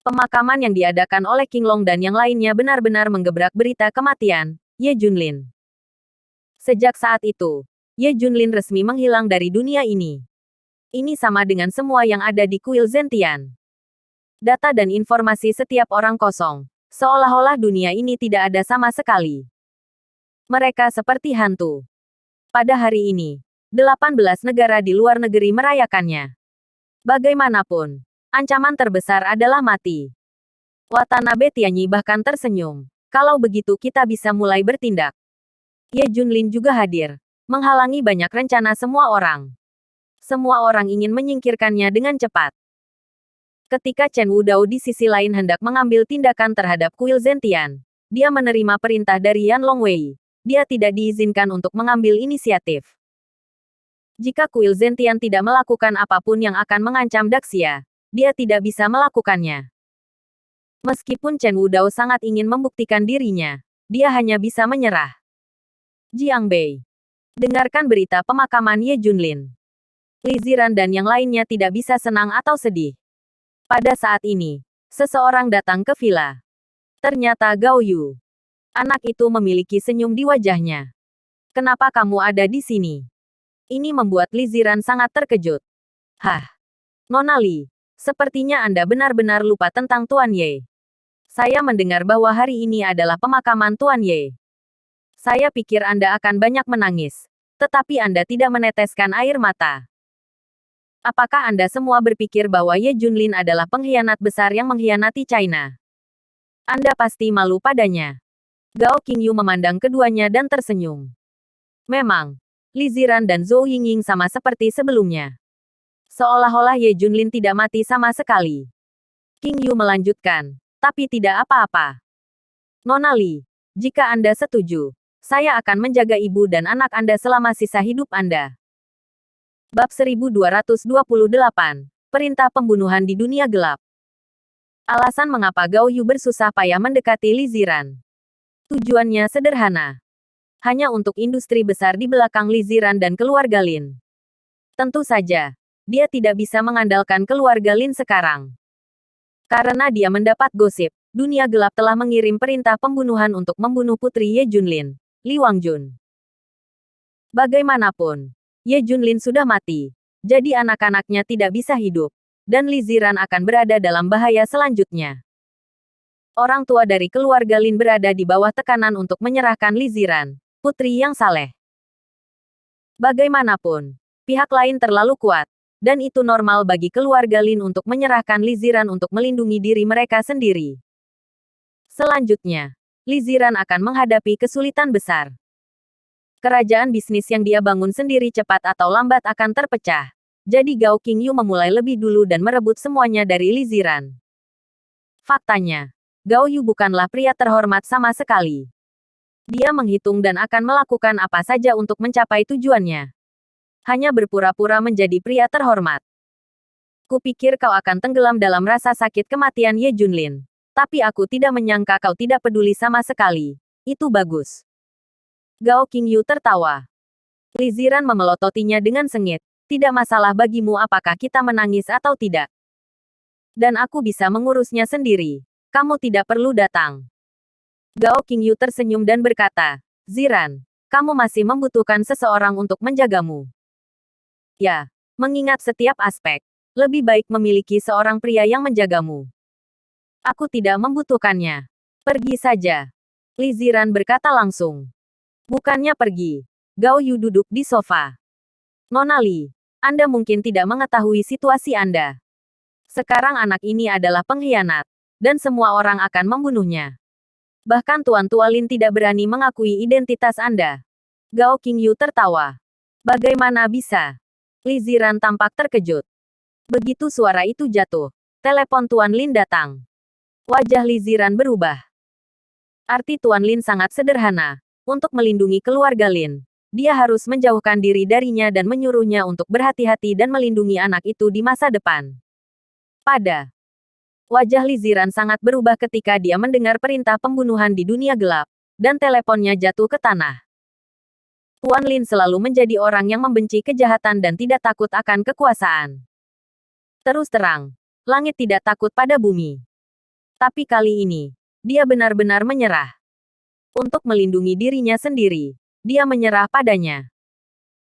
Pemakaman yang diadakan oleh King Long dan yang lainnya benar-benar menggebrak berita kematian Ye Junlin. Sejak saat itu, Ye Junlin resmi menghilang dari dunia ini. Ini sama dengan semua yang ada di kuil Zentian. Data dan informasi setiap orang kosong, seolah-olah dunia ini tidak ada sama sekali. Mereka seperti hantu. Pada hari ini, 18 negara di luar negeri merayakannya. Bagaimanapun, ancaman terbesar adalah mati. Watanabe Tianyi bahkan tersenyum. Kalau begitu kita bisa mulai bertindak. Ye Junlin juga hadir, menghalangi banyak rencana semua orang. Semua orang ingin menyingkirkannya dengan cepat. Ketika Chen Wudao di sisi lain hendak mengambil tindakan terhadap kuil Zentian, dia menerima perintah dari Yan Longwei. Dia tidak diizinkan untuk mengambil inisiatif. Jika kuil Zentian tidak melakukan apapun yang akan mengancam Daxia, dia tidak bisa melakukannya. Meskipun Chen Wudao sangat ingin membuktikan dirinya, dia hanya bisa menyerah. Jiang Bei. Dengarkan berita pemakaman Ye Junlin. Li Ziran dan yang lainnya tidak bisa senang atau sedih. Pada saat ini, seseorang datang ke villa. Ternyata Gao Yu. Anak itu memiliki senyum di wajahnya. Kenapa kamu ada di sini? Ini membuat Li Ziran sangat terkejut. Hah? Nona Li, sepertinya Anda benar-benar lupa tentang Tuan Ye. Saya mendengar bahwa hari ini adalah pemakaman Tuan Ye. Saya pikir Anda akan banyak menangis, tetapi Anda tidak meneteskan air mata. Apakah Anda semua berpikir bahwa Ye Junlin adalah pengkhianat besar yang mengkhianati China? Anda pasti malu padanya. Gao Qingyu memandang keduanya dan tersenyum. Memang, Li Ziran dan Zhou Yingying sama seperti sebelumnya. Seolah-olah Ye Junlin tidak mati sama sekali. Qingyu melanjutkan, tapi tidak apa-apa. Nona Li, jika Anda setuju, saya akan menjaga ibu dan anak Anda selama sisa hidup Anda. Bab 1228, Perintah Pembunuhan di Dunia Gelap. Alasan mengapa Gao Yu bersusah payah mendekati Li Ziran. Tujuannya sederhana. Hanya untuk industri besar di belakang Li Ziran dan keluarga Lin. Tentu saja, dia tidak bisa mengandalkan keluarga Lin sekarang. Karena dia mendapat gosip, dunia gelap telah mengirim perintah pembunuhan untuk membunuh putri Ye Junlin, Li Wangjun. Bagaimanapun, Ye Junlin sudah mati, jadi anak-anaknya tidak bisa hidup, dan Li Ziran akan berada dalam bahaya selanjutnya. Orang tua dari keluarga Lin berada di bawah tekanan untuk menyerahkan Li Ziran, putri yang saleh. Bagaimanapun, pihak lain terlalu kuat, dan itu normal bagi keluarga Lin untuk menyerahkan Li Ziran untuk melindungi diri mereka sendiri. Selanjutnya, Li Ziran akan menghadapi kesulitan besar. Kerajaan bisnis yang dia bangun sendiri cepat atau lambat akan terpecah. Jadi Gao Qingyu memulai lebih dulu dan merebut semuanya dari Li Ziran. Faktanya, Gao Yu bukanlah pria terhormat sama sekali. Dia menghitung dan akan melakukan apa saja untuk mencapai tujuannya. Hanya berpura-pura menjadi pria terhormat. Kupikir kau akan tenggelam dalam rasa sakit kematian Ye Junlin. Tapi aku tidak menyangka kau tidak peduli sama sekali. Itu bagus. Gao Qingyu tertawa. Li Ziran memelototinya dengan sengit. Tidak masalah bagimu apakah kita menangis atau tidak. Dan aku bisa mengurusnya sendiri. Kamu tidak perlu datang. Gao Qingyu tersenyum dan berkata, Ziran, kamu masih membutuhkan seseorang untuk menjagamu. Ya, Mengingat setiap aspek, lebih baik memiliki seorang pria yang menjagamu. Aku tidak membutuhkannya. Pergi saja. Li Ziran berkata langsung. Bukannya pergi. Gao Yu duduk di sofa. Nona Li, Anda mungkin tidak mengetahui situasi Anda. Sekarang anak ini adalah pengkhianat, dan semua orang akan membunuhnya. Bahkan Tuan Tualin tidak berani mengakui identitas Anda. Gao Qingyu tertawa. Bagaimana bisa? Li Ziran tampak terkejut. Begitu suara itu jatuh, telepon Tuan Lin datang. Wajah Li Ziran berubah. Arti Tuan Lin sangat sederhana. Untuk melindungi keluarga Lin, dia harus menjauhkan diri darinya dan menyuruhnya untuk berhati-hati dan melindungi anak itu di masa depan. Wajah Li Ziran sangat berubah ketika dia mendengar perintah pembunuhan di dunia gelap, dan teleponnya jatuh ke tanah. Tuan Lin selalu menjadi orang yang membenci kejahatan dan tidak takut akan kekuasaan. Terus terang, langit tidak takut pada bumi. Tapi kali ini, dia benar-benar menyerah. Untuk melindungi dirinya sendiri, dia menyerah padanya.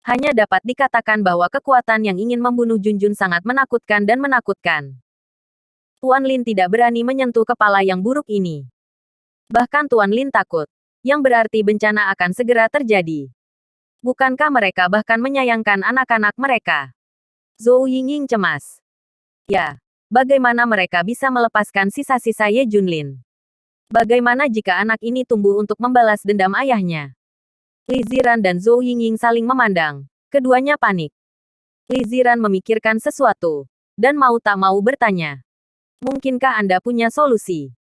Hanya dapat dikatakan bahwa kekuatan yang ingin membunuh Junjun sangat menakutkan dan menakutkan. Tuan Lin tidak berani menyentuh kepala yang buruk ini. Bahkan Tuan Lin takut, yang berarti bencana akan segera terjadi. Bukankah mereka bahkan menyayangkan anak-anak mereka? Zhou Yingying cemas. Ya, bagaimana mereka bisa melepaskan sisa-sisa Ye Junlin? Bagaimana jika anak ini tumbuh untuk membalas dendam ayahnya? Li Ziran dan Zhou Yingying saling memandang. Keduanya panik. Li Ziran memikirkan sesuatu, dan mau tak mau bertanya. Mungkinkah Anda punya solusi?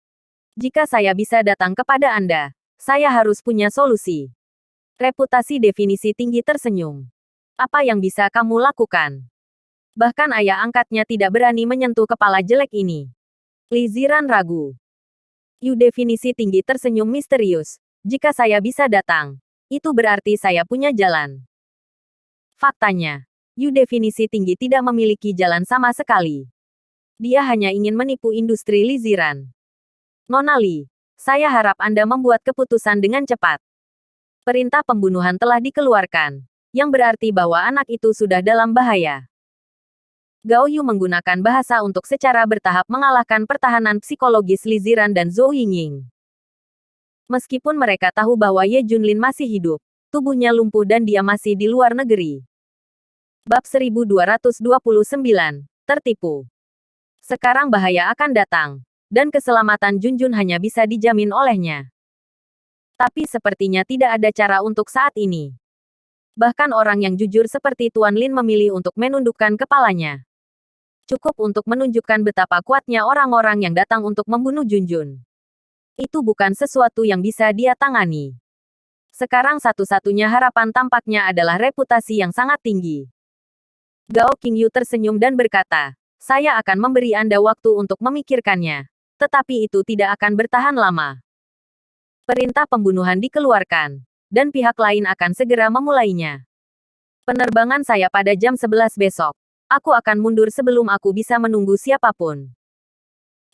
Jika saya bisa datang kepada Anda, saya harus punya solusi. Reputasi definisi tinggi tersenyum. Apa yang bisa kamu lakukan? Bahkan ayah angkatnya tidak berani menyentuh kepala jelek ini. Li Ziran ragu. Yu definisi tinggi tersenyum misterius. Jika saya bisa datang, itu berarti saya punya jalan. Faktanya, Yu definisi tinggi tidak memiliki jalan sama sekali. Dia hanya ingin menipu industri Li Ziran. Nona Li, saya harap Anda membuat keputusan dengan cepat. Perintah pembunuhan telah dikeluarkan, yang berarti bahwa anak itu sudah dalam bahaya. Gao Yu menggunakan bahasa untuk secara bertahap mengalahkan pertahanan psikologis Li Ziran dan Zhou Yingying. Meskipun mereka tahu bahwa Ye Junlin masih hidup, tubuhnya lumpuh dan dia masih di luar negeri. Bab 1229, Tertipu. Sekarang bahaya akan datang, dan keselamatan Junjun hanya bisa dijamin olehnya. Tapi sepertinya tidak ada cara untuk saat ini. Bahkan orang yang jujur seperti Tuan Lin memilih untuk menundukkan kepalanya. Cukup untuk menunjukkan betapa kuatnya orang-orang yang datang untuk membunuh Junjun. Itu bukan sesuatu yang bisa dia tangani. Sekarang satu-satunya harapan tampaknya adalah reputasi yang sangat tinggi. Gao Qingyu tersenyum dan berkata, saya akan memberi Anda waktu untuk memikirkannya. Tetapi itu tidak akan bertahan lama. Perintah pembunuhan dikeluarkan, dan pihak lain akan segera memulainya. Penerbangan saya pada jam 11 besok. Aku akan mundur sebelum aku bisa menunggu siapapun.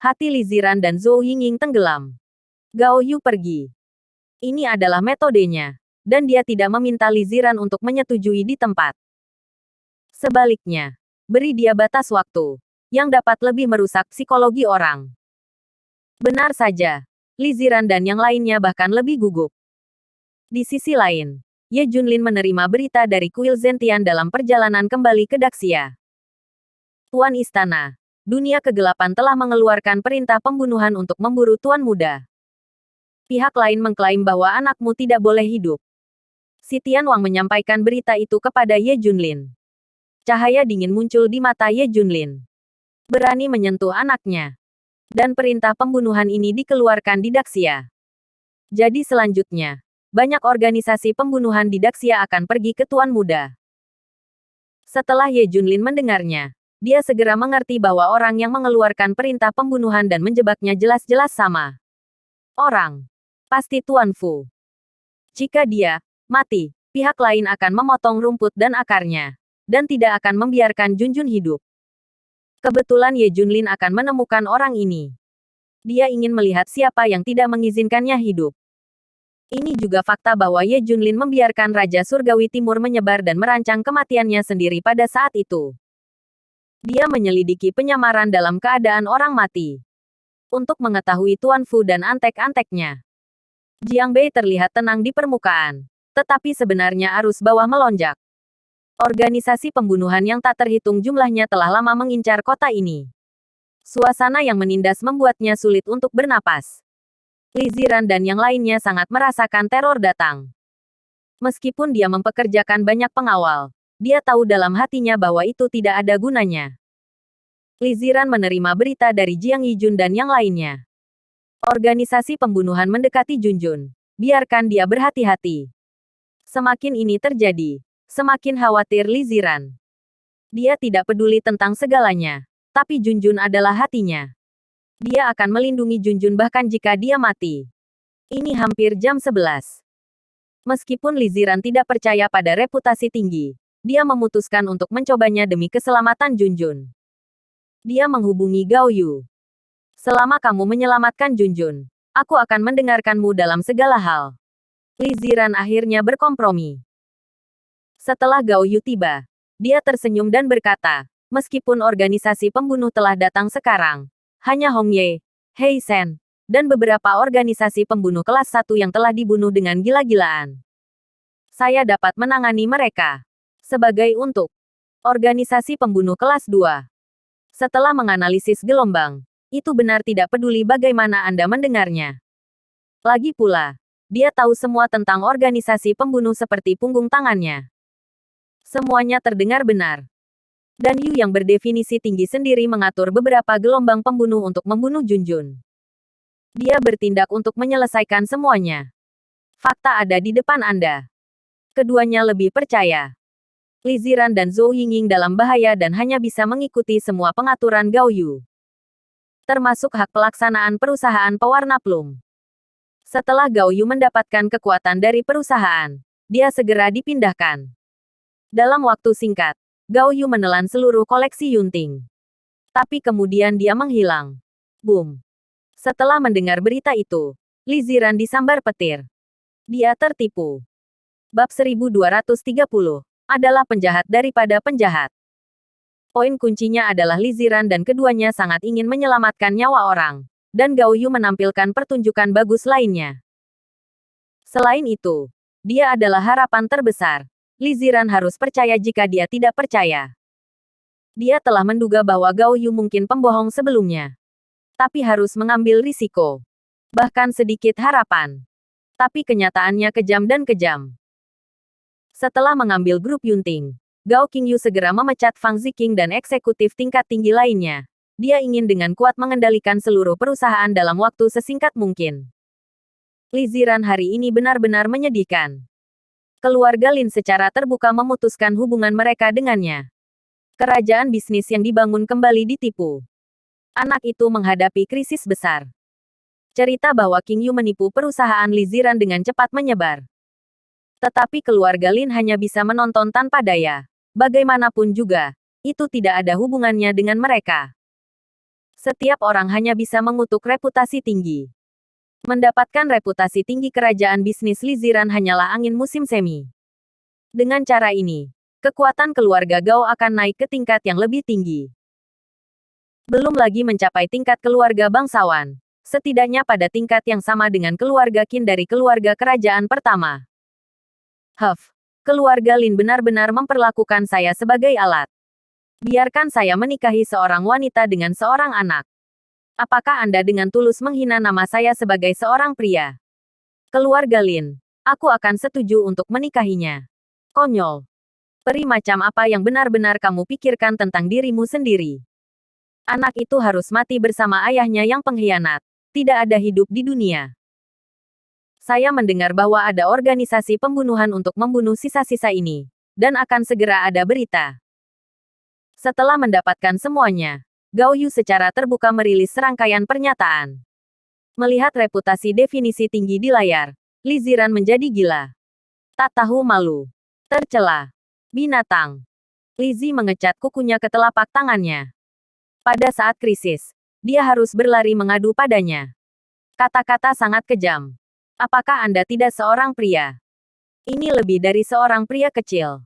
Hati Li Ziran dan Zhou Yingying tenggelam. Gao Yu pergi. Ini adalah metodenya, dan dia tidak meminta Li Ziran untuk menyetujui di tempat. Sebaliknya, beri dia batas waktu, yang dapat lebih merusak psikologi orang. Benar saja. Li Ziran dan yang lainnya bahkan lebih gugup. Di sisi lain, Ye Junlin menerima berita dari kuil Zentian dalam perjalanan kembali ke Daxia. Tuan Istana, dunia kegelapan telah mengeluarkan perintah pembunuhan untuk memburu Tuan Muda. Pihak lain mengklaim bahwa anakmu tidak boleh hidup. Si Tian Wang menyampaikan berita itu kepada Ye Junlin. Cahaya dingin muncul di mata Ye Junlin. Berani menyentuh anaknya. Dan perintah pembunuhan ini dikeluarkan di Daxia. Jadi selanjutnya, banyak organisasi pembunuhan di Daxia akan pergi ke Tuan Muda. Setelah Ye Junlin mendengarnya, dia segera mengerti bahwa orang yang mengeluarkan perintah pembunuhan dan menjebaknya jelas-jelas sama. Orang. Pasti Tuan Fu. Jika dia mati, pihak lain akan memotong rumput dan akarnya, dan tidak akan membiarkan Junjun hidup. Kebetulan Ye Junlin akan menemukan orang ini. Dia ingin melihat siapa yang tidak mengizinkannya hidup. Ini juga fakta bahwa Ye Junlin membiarkan Raja Surgawi Timur menyebar dan merancang kematiannya sendiri pada saat itu. Dia menyelidiki penyamaran dalam keadaan orang mati. Untuk mengetahui Tuan Fu dan antek-anteknya. Jiang Bei terlihat tenang di permukaan. Tetapi sebenarnya arus bawah melonjak. Organisasi pembunuhan yang tak terhitung jumlahnya telah lama mengincar kota ini. Suasana yang menindas membuatnya sulit untuk bernapas. Li Ziran dan yang lainnya sangat merasakan teror datang. Meskipun dia mempekerjakan banyak pengawal, dia tahu dalam hatinya bahwa itu tidak ada gunanya. Li Ziran menerima berita dari Jiang Yijun dan yang lainnya. Organisasi pembunuhan mendekati Junjun. Biarkan dia berhati-hati. Semakin ini terjadi, semakin khawatir Li Ziran. Dia tidak peduli tentang segalanya, tapi Junjun adalah hatinya. Dia akan melindungi Junjun bahkan jika dia mati. Ini hampir jam 11. Meskipun Li Ziran tidak percaya pada reputasi tinggi, dia memutuskan untuk mencobanya demi keselamatan Junjun. Dia menghubungi Gao Yu. Selama kamu menyelamatkan Junjun, aku akan mendengarkanmu dalam segala hal. Li Ziran akhirnya berkompromi. Setelah Gao Yu tiba, dia tersenyum dan berkata, meskipun organisasi pembunuh telah datang sekarang, hanya Hong Ye, Hei Shen, dan beberapa organisasi pembunuh kelas 1 yang telah dibunuh dengan gila-gilaan. Saya dapat menangani mereka. Sebagai untuk organisasi pembunuh kelas 2. Setelah menganalisis gelombang, itu benar tidak peduli bagaimana Anda mendengarnya. Lagi pula, dia tahu semua tentang organisasi pembunuh seperti punggung tangannya. Semuanya terdengar benar. Dan Yu yang berdefinisi tinggi sendiri mengatur beberapa gelombang pembunuh untuk membunuh Junjun. Dia bertindak untuk menyelesaikan semuanya. Fakta ada di depan Anda. Keduanya lebih percaya. Li Ziran dan Zhou Yingying dalam bahaya dan hanya bisa mengikuti semua pengaturan Gao Yu. Termasuk hak pelaksanaan perusahaan pewarna plum. Setelah Gao Yu mendapatkan kekuatan dari perusahaan, dia segera dipindahkan. Dalam waktu singkat, Gao Yu menelan seluruh koleksi Yunting. Tapi kemudian dia menghilang. Boom. Setelah mendengar berita itu, Li Ziran disambar petir. Dia tertipu. Bab 1230 adalah penjahat daripada penjahat. Poin kuncinya adalah Li Ziran dan keduanya sangat ingin menyelamatkan nyawa orang, dan Gao Yu menampilkan pertunjukan bagus lainnya. Selain itu, dia adalah harapan terbesar. Li Ziran harus percaya jika dia tidak percaya. Dia telah menduga bahwa Gao Yu mungkin pembohong sebelumnya. Tapi harus mengambil risiko. Bahkan sedikit harapan. Tapi kenyataannya kejam dan kejam. Setelah mengambil grup Yunting, Gao Qingyu segera memecat Fang Ziqing dan eksekutif tingkat tinggi lainnya. Dia ingin dengan kuat mengendalikan seluruh perusahaan dalam waktu sesingkat mungkin. Li Ziran hari ini benar-benar menyedihkan. Keluarga Lin secara terbuka memutuskan hubungan mereka dengannya. Kerajaan bisnis yang dibangun kembali ditipu. Anak itu menghadapi krisis besar. Cerita bahwa Qingyu menipu perusahaan Li Ziran dengan cepat menyebar. Tetapi keluarga Lin hanya bisa menonton tanpa daya. Bagaimanapun juga, itu tidak ada hubungannya dengan mereka. Setiap orang hanya bisa mengutuk reputasi tinggi. Mendapatkan reputasi tinggi kerajaan bisnis Li Ziran hanyalah angin musim semi. Dengan cara ini, kekuatan keluarga Gao akan naik ke tingkat yang lebih tinggi. Belum lagi mencapai tingkat keluarga bangsawan, setidaknya pada tingkat yang sama dengan keluarga Qin dari keluarga kerajaan pertama. Keluarga Lin benar-benar memperlakukan saya sebagai alat. Biarkan saya menikahi seorang wanita dengan seorang anak. Apakah Anda dengan tulus menghina nama saya sebagai seorang pria? Keluarga Lin, aku akan setuju untuk menikahinya. Konyol. Peri macam apa yang benar-benar kamu pikirkan tentang dirimu sendiri? Anak itu harus mati bersama ayahnya yang pengkhianat. Tidak ada hidup di dunia. Saya mendengar bahwa ada organisasi pembunuhan untuk membunuh sisa-sisa ini, dan akan segera ada berita. Setelah mendapatkan semuanya, Gao Yu secara terbuka merilis serangkaian pernyataan. Melihat reputasi definisi tinggi di layar, Li Ziran menjadi gila. Tak tahu malu. Tercela. Binatang. Li Zi mengecat kukunya ke telapak tangannya. Pada saat krisis, dia harus berlari mengadu padanya. Kata-kata sangat kejam. Apakah Anda tidak seorang pria? Ini lebih dari seorang pria kecil.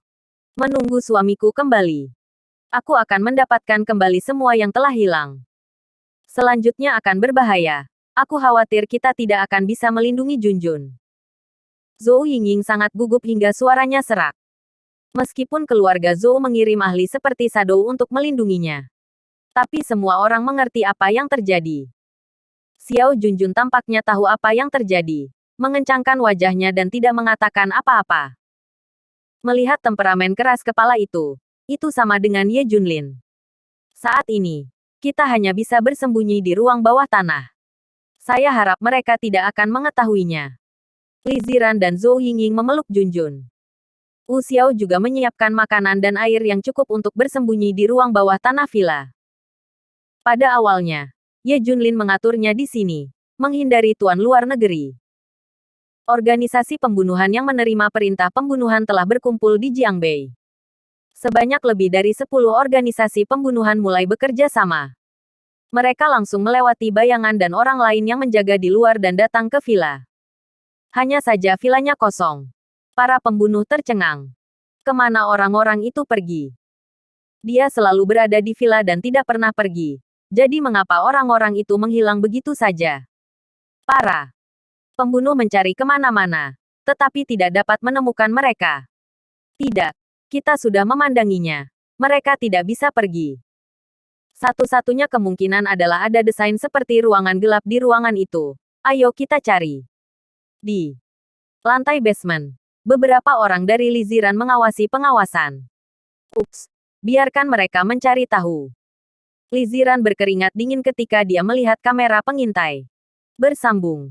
Menunggu suamiku kembali. Aku akan mendapatkan kembali semua yang telah hilang. Selanjutnya akan berbahaya. Aku khawatir kita tidak akan bisa melindungi Junjun. Zhou Yingying sangat gugup hingga suaranya serak. Meskipun keluarga Zhou mengirim ahli seperti Shadow untuk melindunginya, tapi semua orang mengerti apa yang terjadi. Xiao Junjun tampaknya tahu apa yang terjadi, mengencangkan wajahnya dan tidak mengatakan apa-apa. Melihat temperamen keras kepala itu sama dengan Ye Junlin. Saat ini, kita hanya bisa bersembunyi di ruang bawah tanah. Saya harap mereka tidak akan mengetahuinya. Li Ziran dan Zhou Yingying memeluk Junjun. Wu Xiao juga menyiapkan makanan dan air yang cukup untuk bersembunyi di ruang bawah tanah villa. Pada awalnya, Ye Junlin mengaturnya di sini, menghindari tuan luar negeri. Organisasi pembunuhan yang menerima perintah pembunuhan telah berkumpul di Jiangbei. Sebanyak lebih dari 10 organisasi pembunuhan mulai bekerja sama. Mereka langsung melewati bayangan dan orang lain yang menjaga di luar dan datang ke villa. Hanya saja vilanya kosong. Para pembunuh tercengang. Kemana orang-orang itu pergi? Dia selalu berada di villa dan tidak pernah pergi. Jadi mengapa orang-orang itu menghilang begitu saja? Para pembunuh mencari kemana-mana, tetapi tidak dapat menemukan mereka. Tidak, kita sudah memandanginya. Mereka tidak bisa pergi. Satu-satunya kemungkinan adalah ada desain seperti ruangan gelap di ruangan itu. Ayo kita cari. Di lantai basement, beberapa orang dari Li Ziran mengawasi pengawasan. Ups, biarkan mereka mencari tahu. Li Ziran berkeringat dingin ketika dia melihat kamera pengintai. Bersambung.